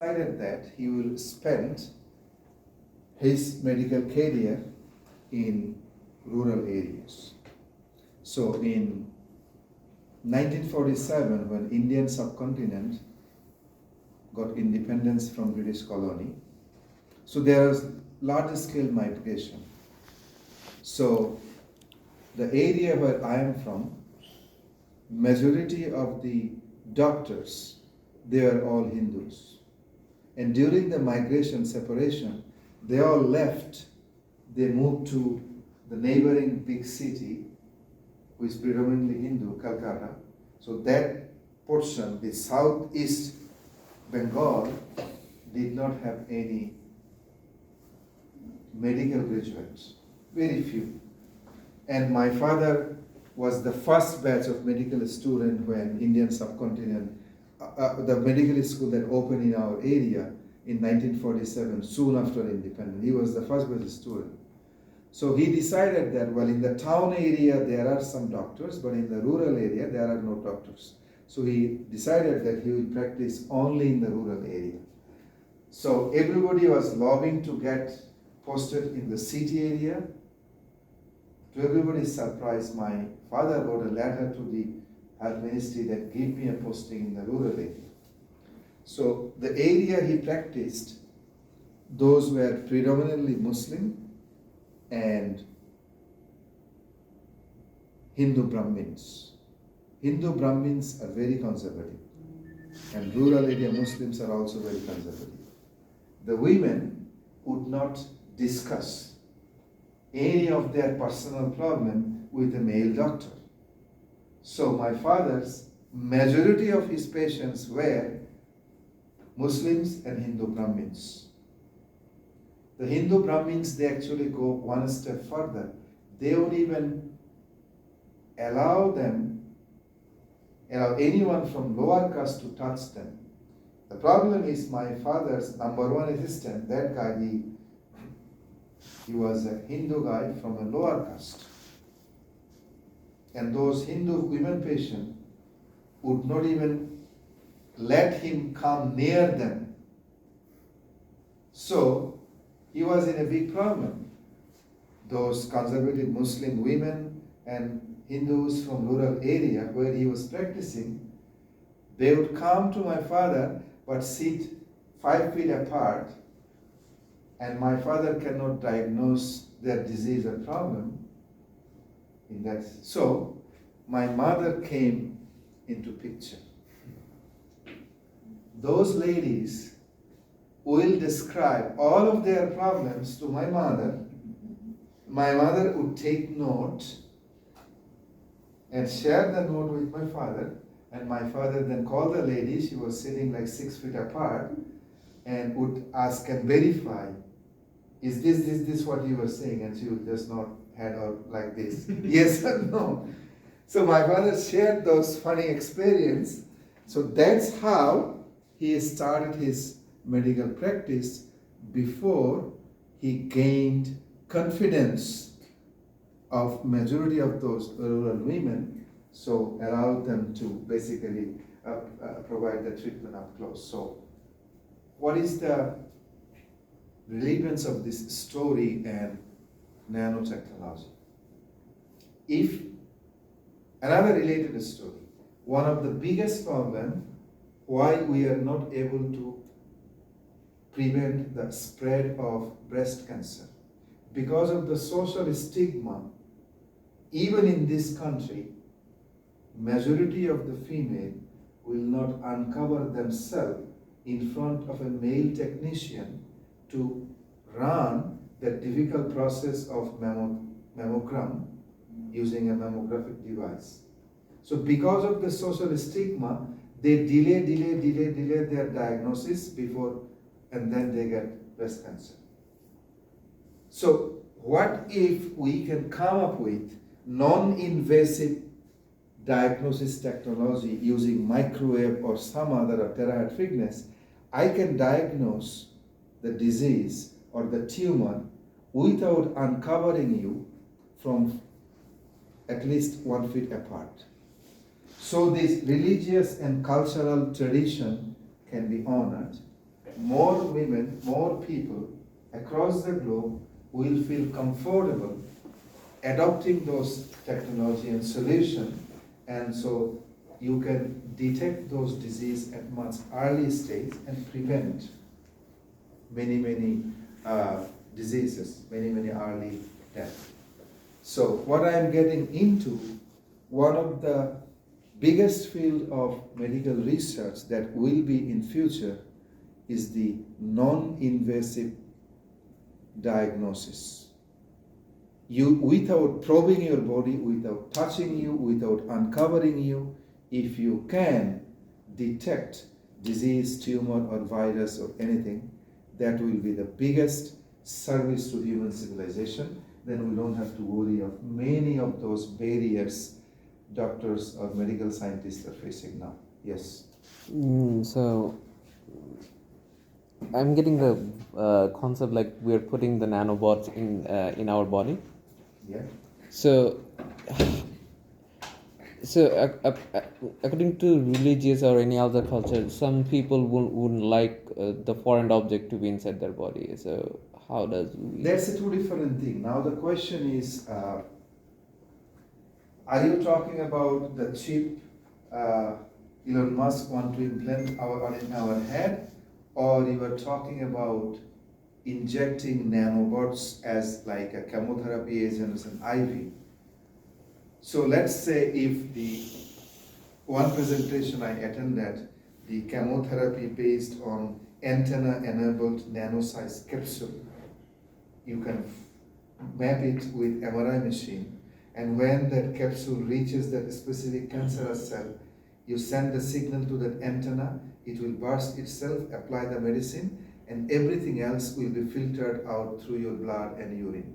decided that he will spend his medical career in rural areas. So in 1947, when Indian subcontinent got independence from British colony, so there was large scale migration. So the area where I am from, majority of the doctors, they are all Hindus. And during the migration separation, they all left. They moved to the neighboring big city, which is predominantly Hindu, Calcutta. So that portion, the southeast Bengal, did not have any medical graduates, very few. And my father was the first batch of medical student when Indian subcontinent, the medical school that opened in our area in 1947, soon after independence. He was the first batch student. So he decided that, well, in the town area there are some doctors, but in the rural area there are no doctors. So he decided that he will practice only in the rural area. So everybody was lobbying to get posted in the city area. To everybody's surprise, my father wrote a letter to the health ministry that gave me a posting in the rural area. So the area he practiced, those were predominantly Muslim and Hindu Brahmins. Hindu Brahmins are very conservative, and rural area Muslims are also very conservative. The women would not discuss any of their personal problem with a male doctor. So my father's majority of his patients were Muslims and Hindu Brahmins. The Hindu Brahmins, they actually go one step further. They would even allow anyone from lower caste to touch them. The problem is my father's number one assistant, that guy, he was a Hindu guy from a lower caste. And those Hindu women patients would not even let him come near them. So he was in a big problem. Those conservative Muslim women and Hindus from rural area where he was practicing, they would come to my father but sit 5 feet apart, and my father cannot diagnose their disease or problem in that. So my mother came into picture. Those ladies will describe all of their problems to my mother. My mother would take note and share the note with my father, and my father then called the lady. She was sitting like 6 feet apart, and would ask and verify, is this what you were saying? And she would just nod head out like this, yes or no. So my father shared those funny experience. So that's how he started his medical practice before he gained confidence of majority of those rural women, so allowed them to basically provide the treatment up close. So what is the relevance of this story and nanotechnology? If another related story, one of the biggest problems why we are not able to prevent the spread of breast cancer, because of the social stigma. Even in this country, majority of the female will not uncover themselves in front of a male technician to run the difficult process of mammogram using a mammographic device. So because of the social stigma, they delay their diagnosis before, and then they get breast cancer. So what if we can come up with non-invasive diagnosis technology using microwave or some other terahertz frequency? I can diagnose the disease or the tumor without uncovering you from at least 1 feet apart. So this religious and cultural tradition can be honored, more women, more people across the globe will feel comfortable adopting those technology and solution, and so you can detect those diseases at much early stage and prevent many diseases, many early deaths. So what I am getting into, one of the biggest field of medical research that will be in future is the non-invasive diagnosis. You, without probing your body, without touching you, without uncovering you, if you can detect disease, tumor or virus or anything, that will be the biggest service to human civilization. Then we don't have to worry of many of those barriers doctors or medical scientists are facing now. Yes. So I'm getting the concept like we're putting the nanobots in our body. Yeah. So according to religious or any other culture, some people wouldn't like the foreign object to be inside their body. So how does we... That's a two different thing. Now the question is, are you talking about the chip Elon Musk want to implant in our head, or you are talking about injecting nanobots as like a chemotherapy agent as an IV? So let's say if the one presentation I attended, the chemotherapy based on antenna-enabled nano-sized capsule, you can map it with MRI machine, and when that capsule reaches that specific cancerous cell, you send the signal to that antenna, it will burst itself, apply the medicine, and everything else will be filtered out through your blood and urine.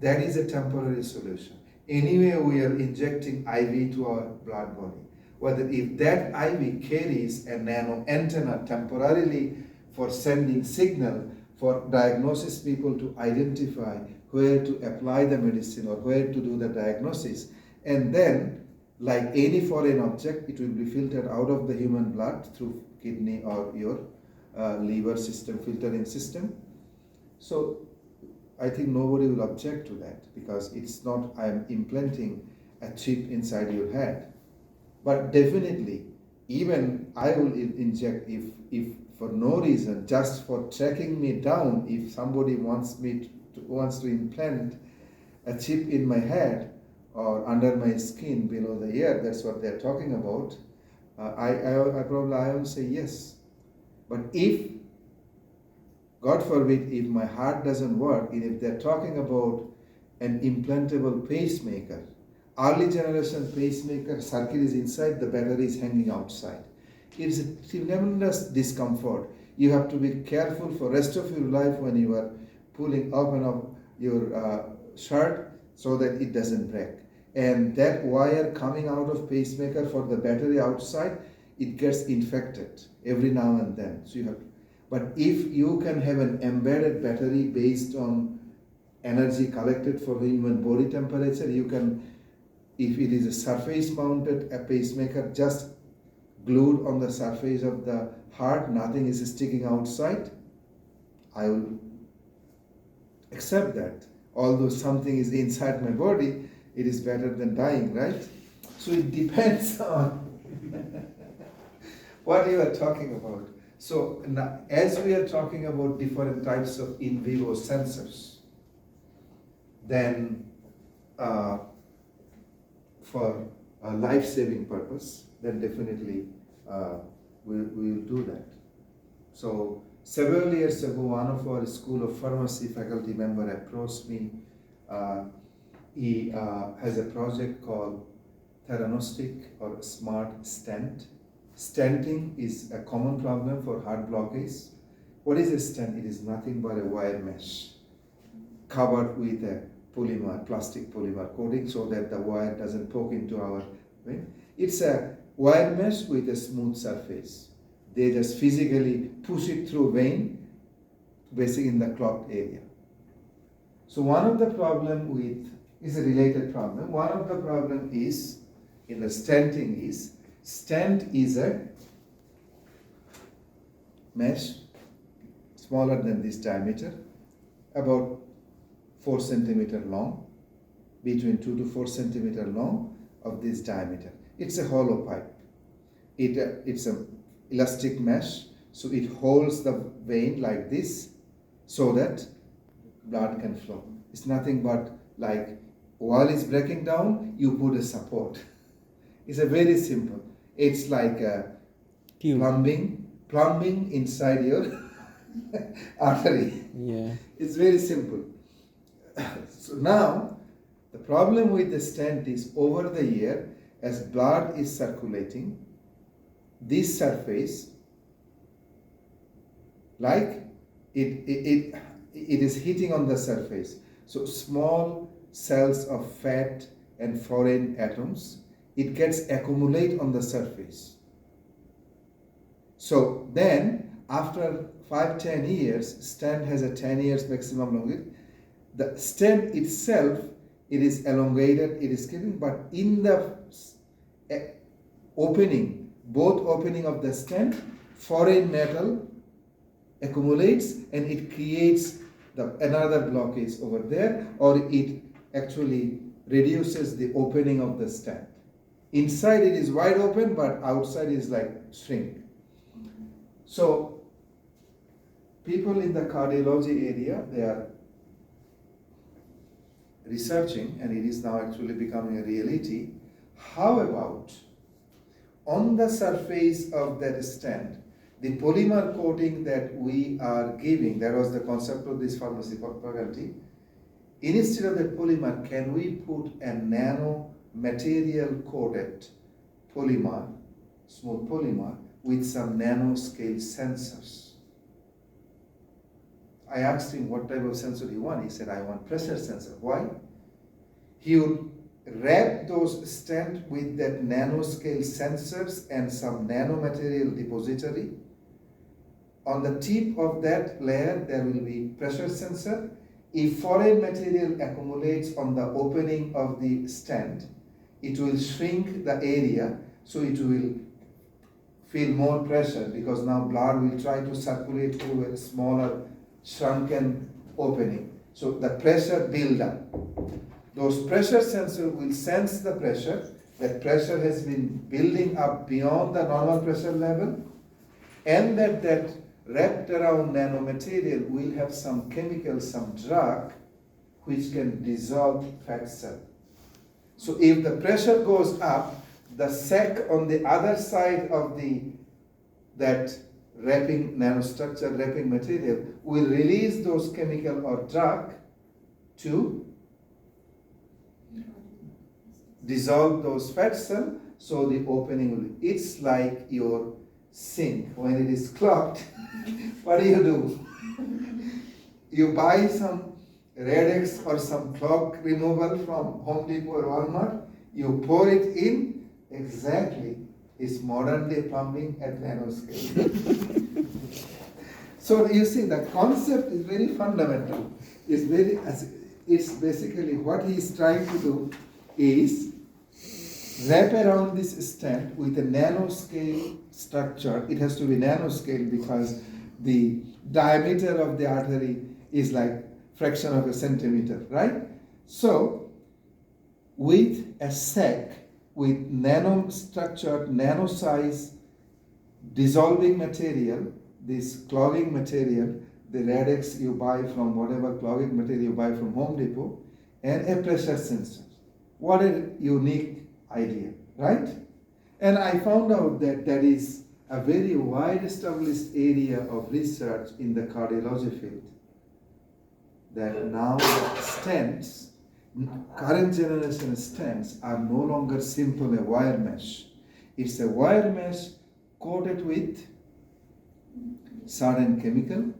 That is a temporary solution. Anyway, we are injecting IV to our blood body. Whether if that IV carries a nano antenna temporarily for sending signal for diagnosis people to identify where to apply the medicine or where to do the diagnosis, and then like any foreign object, it will be filtered out of the human blood through kidney or your liver system, filtering system. So I think nobody will object to that, because it's not, I am implanting a chip inside your head. But definitely, even I will inject if for no reason, just for tracking me down, if somebody wants to implant a chip in my head or under my skin below the ear, that's what they're talking about, I will say yes. But if, God forbid, if my heart doesn't work, and if they're talking about an implantable pacemaker, early generation pacemaker, circuit is inside, the battery is hanging outside. It's a tremendous discomfort. You have to be careful for rest of your life when you are pulling up and up your shirt so that it doesn't break. And that wire coming out of pacemaker for the battery outside, it gets infected every now and then. So you have to, but if you can have an embedded battery based on energy collected for human body temperature, you can, if it is a surface mounted a pacemaker just glued on the surface of the heart, nothing is sticking outside, I will accept that. Although something is inside my body, it is better than dying, right? So it depends on what you are talking about. So now, as we are talking about different types of in vivo sensors, then for a life-saving purpose, then definitely we will do that. So several years ago, one of our School of Pharmacy faculty member approached me. He has a project called Theranostic or Smart Stent. Stenting is a common problem for heart blockage. What is a stent? It is nothing but a wire mesh covered with a polymer, plastic polymer coating, so that the wire doesn't poke into our vein. It's a wire mesh with a smooth surface. They just physically push it through vein, basically in the clogged area. So one of the problem is a related problem. One of the problem is in the stenting is, stent is a mesh, smaller than this diameter, about 4 centimeter long, between 2 to 4 centimeter long of this diameter. It's a hollow pipe. It's an elastic mesh, so it holds the vein like this so that blood can flow. It's nothing but like while it's breaking down, you put a support. It's a very simple. It's like a Tube. plumbing inside your artery. Yeah. It's very simple. So now, the problem with the stent is over the year, as blood is circulating, this surface, like it is hitting on the surface. So small cells of fat and foreign atoms, it gets accumulate on the surface. So then, after 5-10 years, stent has a 10 years maximum longevity. The stent itself, it is elongated, it is keeping, but in the opening, both opening of the stent, foreign metal accumulates and it creates another blockage over there, or it actually reduces the opening of the stent. Inside it is wide open, but outside is like shrink. So people in the cardiology area, they are researching, and it is now actually becoming a reality. How about on the surface of that stent, the polymer coating that we are giving, that was the concept of this pharmacy faculty, instead of that polymer, can we put a nano material coated polymer, smooth polymer, with some nanoscale sensors? I asked him what type of sensor he want. He said, I want pressure sensor. Why? He would wrap those stent with that nanoscale sensors and some nanomaterial depository. On the tip of that layer, there will be pressure sensor. If foreign material accumulates on the opening of the stent, it will shrink the area, so it will feel more pressure, because now blood will try to circulate through a smaller shrunken opening. So the pressure build up. Those pressure sensors will sense the pressure. That pressure has been building up beyond the normal pressure level, and that wrapped around nanomaterial will have some chemical, some drug, which can dissolve fat cell. So if the pressure goes up, the sac on the other side of that wrapping nanostructure, wrapping material, will release those chemical or drug to dissolve those fat cells, so the opening will, it's like your sink when it is clogged. What do? You buy some Radex or some clog removal from Home Depot or Walmart, you pour it in, exactly, it's modern day plumbing at nanoscale. So you see, the concept is very fundamental. It's basically what he is trying to do is wrap around this stent with a nanoscale structure. It has to be nanoscale because the diameter of the artery is like fraction of a centimeter, right? So with a sac with nanostructured, nano-size dissolving material, this clogging material, the Radex you buy from whatever clogging material you buy from Home Depot, and a pressure sensor. What a unique idea, right? And I found out that that is a very wide established area of research in the cardiology field. That now the stents, current generation stents, are no longer simple a wire mesh. It's a wire mesh coated with certain chemical,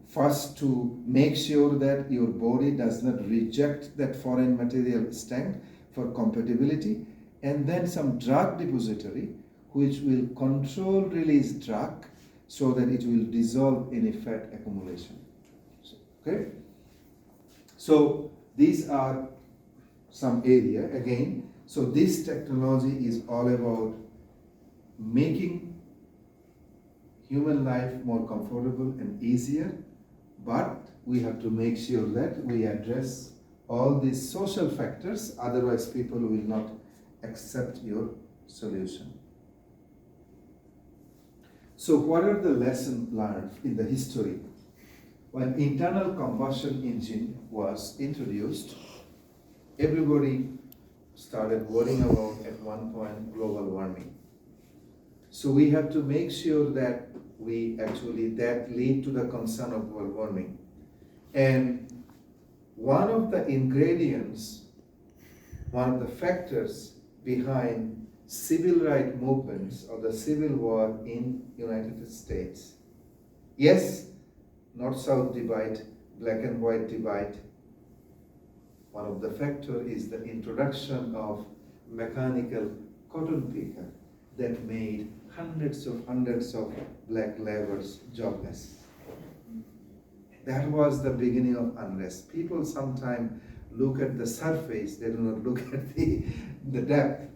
first to make sure that your body does not reject that foreign material stent for compatibility, and then some drug depository which will control release drug so that it will dissolve any fat accumulation. Okay? So these are some area again. So this technology is all about making human life more comfortable and easier, but we have to make sure that we address all these social factors, otherwise people will not accept your solution. So what are the lessons learned in the history? When internal combustion engine was introduced, everybody started worrying about at one point global warming. So we have to make sure that that lead to the concern of global warming. And one of the ingredients, one of the factors behind civil rights movements or the civil war in United States, yes, North-South divide, black and white divide. One of the factors is the introduction of mechanical cotton picker that made hundreds of black laborers jobless. That was the beginning of unrest. People sometimes look at the surface, they do not look at the depth.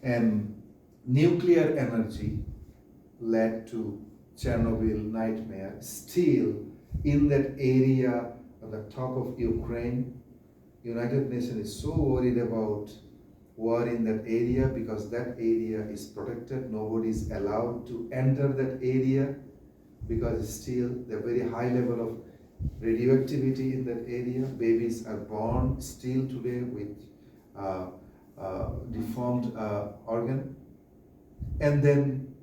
And nuclear energy led to Chernobyl nightmare. Still, in that area on the top of Ukraine, United Nations is so worried about war in that area because that area is protected. Nobody is allowed to enter that area because still the very high level of radioactivity in that area. Babies are born still today with deformed organ. And then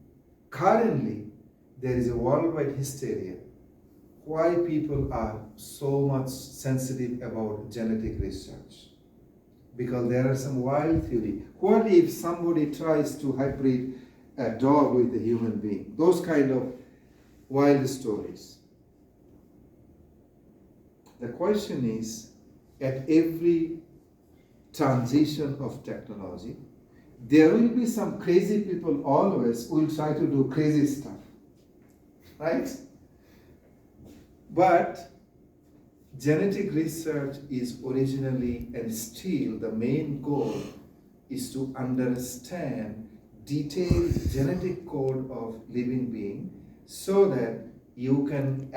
currently there is a worldwide hysteria. Why people are so much sensitive about genetic research? Because there are some wild theory. What if somebody tries to hybrid a dog with a human being? Those kind of wild stories. The question is, at every transition of technology, there will be some crazy people always who will try to do crazy stuff, right? But genetic research is originally and still the main goal is to understand detailed genetic code of living being so that you can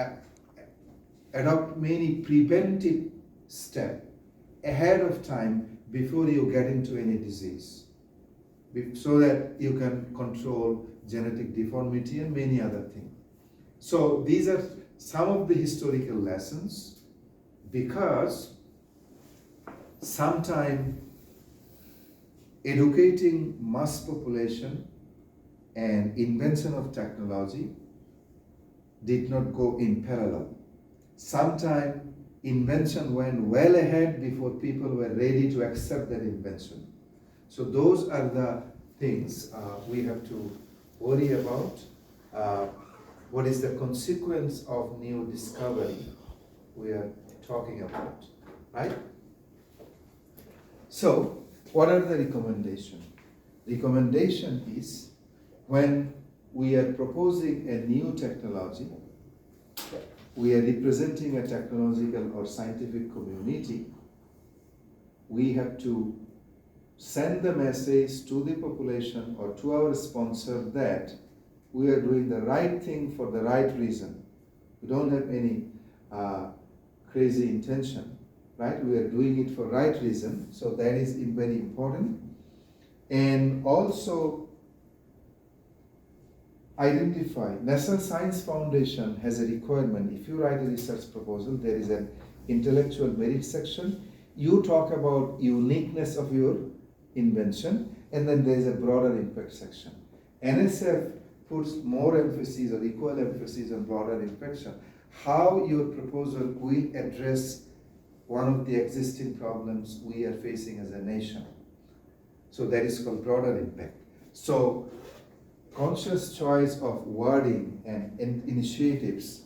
adopt many preventive steps ahead of time before you get into any disease, so that you can control genetic deformity and many other things. So these are some of the historical lessons, because sometimes educating mass population and invention of technology did not go in parallel. Sometimes invention went well ahead before people were ready to accept that invention. So those are the things we have to worry about. What is the consequence of new discovery we are talking about, right? So what are the recommendations? Recommendation is, when we are proposing a new technology, we are representing a technological or scientific community, we have to send the message to the population or to our sponsor that we are doing the right thing for the right reason. We don't have any crazy intention, right? We are doing it for right reason, so that is very important. And also identify, National Science Foundation has a requirement. If you write a research proposal, there is an intellectual merit section. You talk about uniqueness of your invention, and then there is a broader impact section. NSF puts more emphasis or equal emphasis on broader impact. How your proposal will address one of the existing problems we are facing as a nation. So that is called broader impact. So conscious choice of wording and initiatives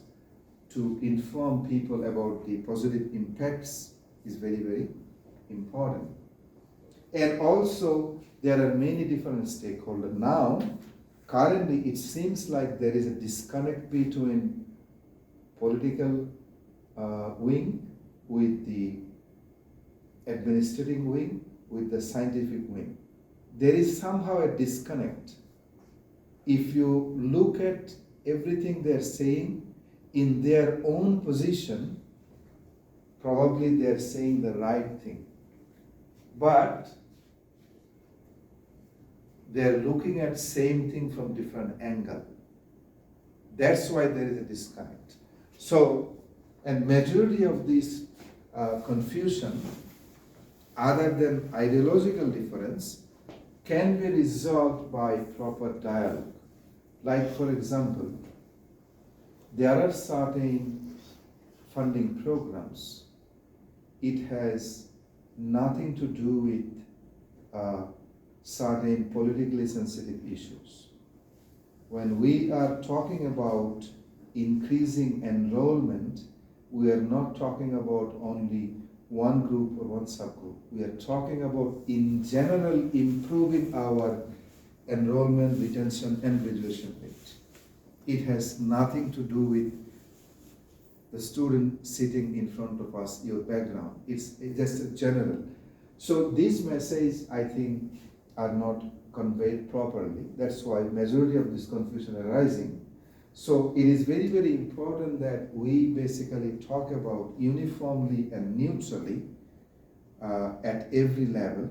to inform people about the positive impacts is very, very important. And also, there are many different stakeholders. Now, currently, it seems like there is a disconnect between political wing with the administrating wing with the scientific wing. There is somehow a disconnect. If you look at everything they're saying in their own position, probably they're saying the right thing. But they're looking at same thing from different angle. That's why there is a disconnect. So, and majority of this confusion, other than ideological difference, can be resolved by proper dialogue. Like for example, there are certain funding programs. It has nothing to do with certain politically sensitive issues. When we are talking about increasing enrollment, we are not talking about only one group or one subgroup. We are talking about, in general, improving our enrollment, retention, and graduation rate. It has nothing to do with the student sitting in front of us, your background. It's just a general. So these messages, I think, are not conveyed properly. That's why majority of this confusion arising. So it is very, very important that we basically talk about uniformly and neutrally at every level.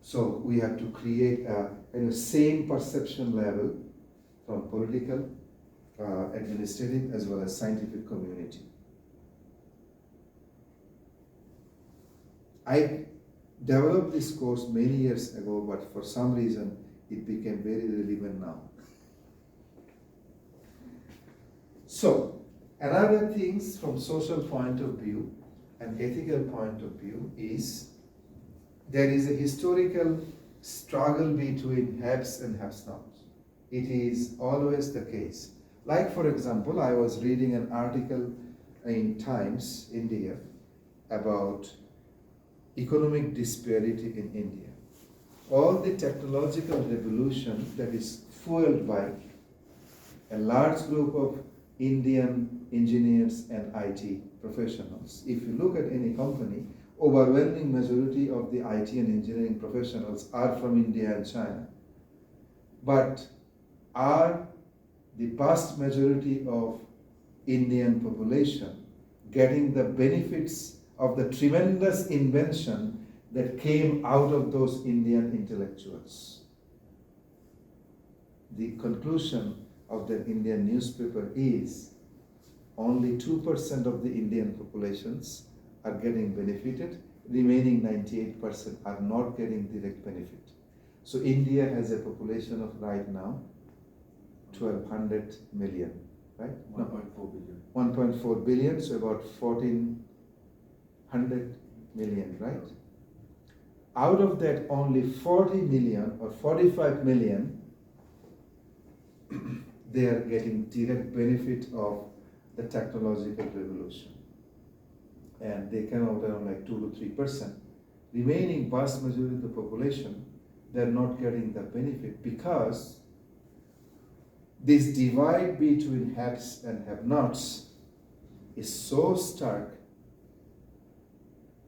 So we have to create a same perception level from political, administrative, as well as scientific community. I developed this course many years ago, but for some reason it became very relevant now. So, another things from social point of view and ethical point of view is there is a historical struggle between haves and have-nots. It is always the case. Like for example, I was reading an article in Times, India, about economic disparity in India. All the technological revolution that is fueled by a large group of Indian engineers and IT professionals. If you look at any company, overwhelming majority of the IT and engineering professionals are from India and China. But are the vast majority of Indian population getting the benefits of the tremendous invention that came out of those Indian intellectuals? The conclusion of the Indian newspaper is only 2% of the Indian populations are getting benefited, remaining 98% are not getting direct benefit. So India has a population of right now 1200 million, right? 1.4 billion. 1.4 billion, so about 1400 million, right? Out of that, only 40 million or 45 million, they are getting direct benefit of the technological revolution. And they come out around like 2 to 3%. Remaining vast majority of the population, they're not getting the benefit because this divide between haves and have-nots is so stark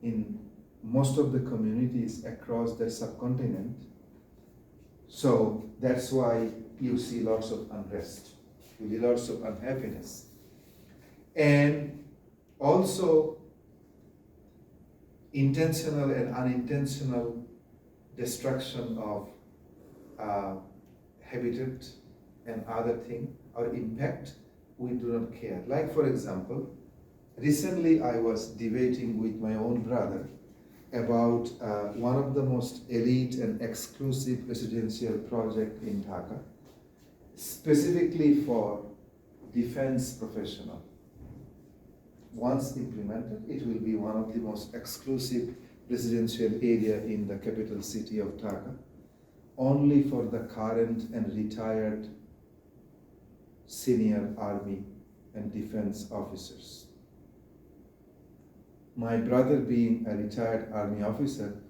in most of the communities across the subcontinent. So that's why you see lots of unrest, you see lots of unhappiness. And also intentional and unintentional destruction of habitat and other thing or impact, we do not care. Like for example, recently I was debating with my own brother about one of the most elite and exclusive residential project in Dhaka, specifically for defense professional. Once implemented, it will be one of the most exclusive residential area in the capital city of Dhaka, only for the current and retired senior army and defense officers. My brother, being a retired army officer,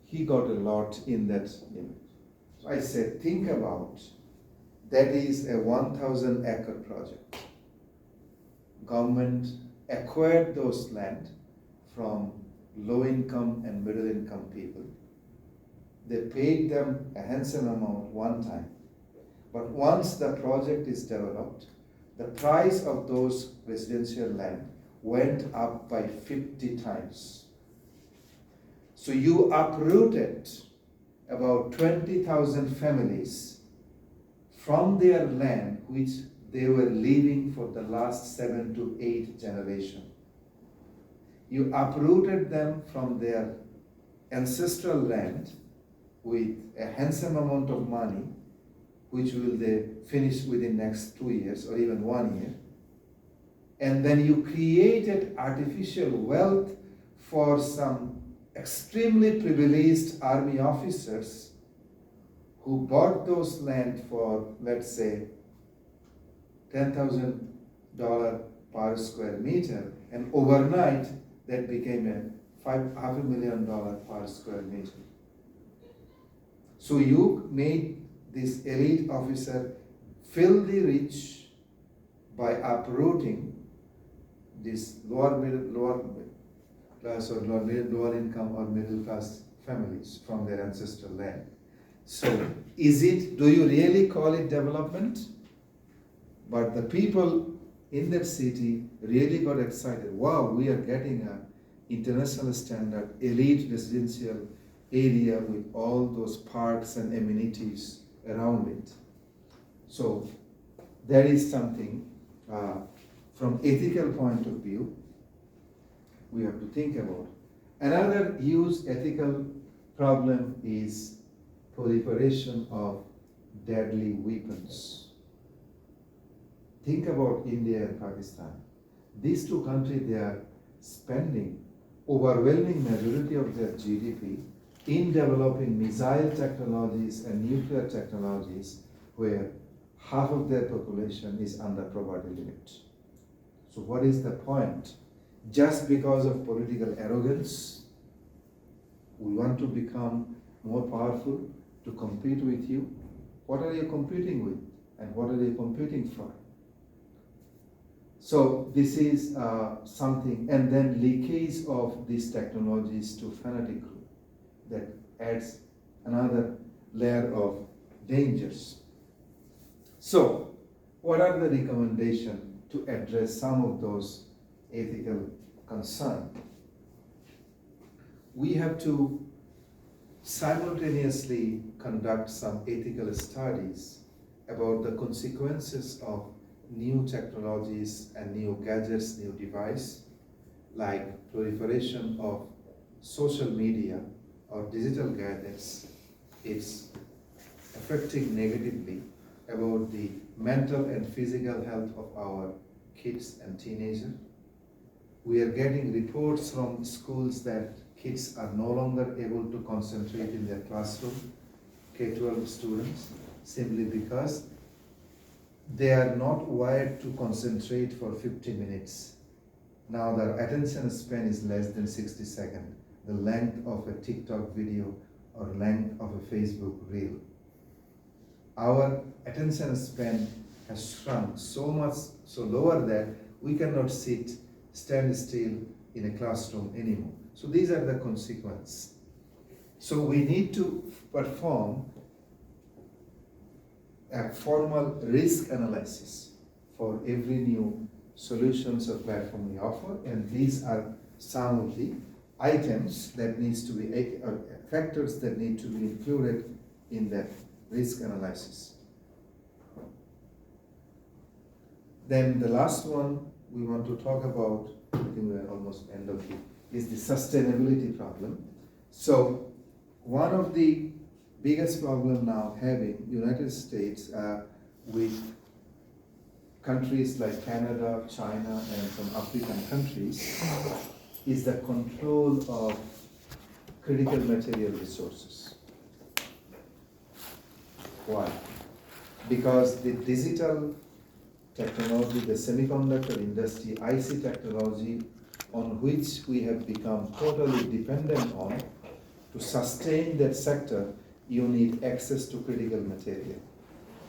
he got a lot in that image. So I said, think about, that is a 1,000 acre project. Government acquired those land from low income and middle income people. They paid them a handsome amount one time. But once the project is developed, the price of those residential land went up by 50 times. So you uprooted about 20,000 families from their land which they were living for the last 7 to 8 generations. You uprooted them from their ancestral land with a handsome amount of money, which will they finish within next 2 years or even 1 year. And then you created artificial wealth for some extremely privileged army officers who bought those land for, let's say, $10,000 per square meter, and overnight that became a $500,000 per square meter. So you made this elite officer filthy rich by uprooting this lower class or lower income or middle class families from their ancestral land. So do you really call it development? But the people in that city really got excited. Wow, we are getting an international standard elite residential area with all those parks and amenities around it. So that is something from ethical point of view we have to think about. Another huge ethical problem is proliferation of deadly weapons. Think about India and Pakistan. These two countries, they are spending overwhelming majority of their GDP in developing missile technologies and nuclear technologies where half of their population is under poverty limit. So what is the point? Just because of political arrogance, we want to become more powerful to compete with you. What are you competing with? And what are you competing for? So this is something, and then leakage of these technologies to fanatic group that adds another layer of dangers. So what are the recommendations to address some of those ethical concerns? We have to simultaneously conduct some ethical studies about the consequences of new technologies and new gadgets, new devices, like proliferation of social media or digital gadgets. It's affecting negatively about the mental and physical health of our kids and teenagers. We are getting reports from schools that kids are no longer able to concentrate in their classroom, K-12 students, simply because they are not wired to concentrate for 50 minutes. Now their attention span is less than 60 seconds, the length of a TikTok video or length of a Facebook reel. Our attention span has shrunk so much, so lower that we cannot stand still in a classroom anymore. So these are the consequences. So we need to perform a formal risk analysis for every new solutions or platform we offer, and these are some of the items that needs to be, factors that need to be included in that risk analysis. Then the last one we want to talk about, I think we're almost end of it, is the sustainability problem. So one of the biggest problem now having United States with countries like Canada, China, and some African countries is the control of critical material resources. Why? Because the digital technology, the semiconductor industry, IC technology, on which we have become totally dependent on, to sustain that sector, you need access to critical material.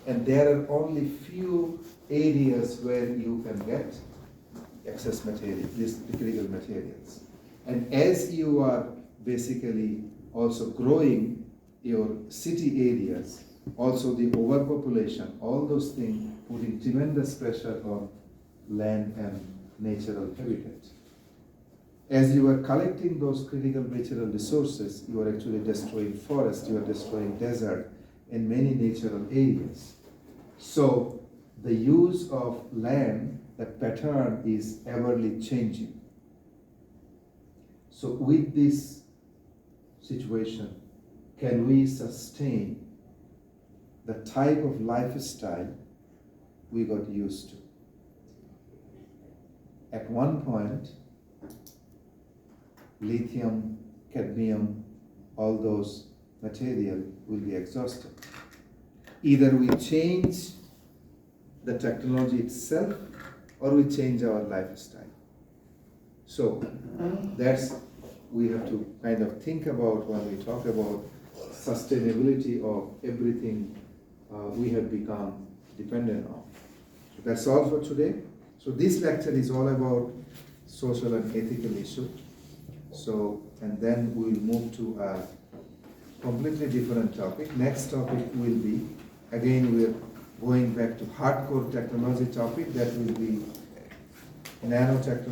And there are only few areas where you can get excess material, these critical materials. And as you are basically also growing your city areas, also the overpopulation, all those things putting tremendous pressure on land and natural habitat. As you are collecting those critical natural resources, you are actually destroying forest, you are destroying desert and many natural areas. So the use of land, the pattern is everly changing. So with this situation, can we sustain the type of lifestyle we got used to? At one point, lithium, cadmium, all those material will be exhausted. Either we change the technology itself or we change our lifestyle. So that's we have to kind of think about when we talk about sustainability of everything we have become dependent on. So that's all for today. So this lecture is all about social and ethical issue. So, and then we'll move to a completely different topic. Next topic will be, again we're going back to hardcore technology topic, that will be nanotechnology.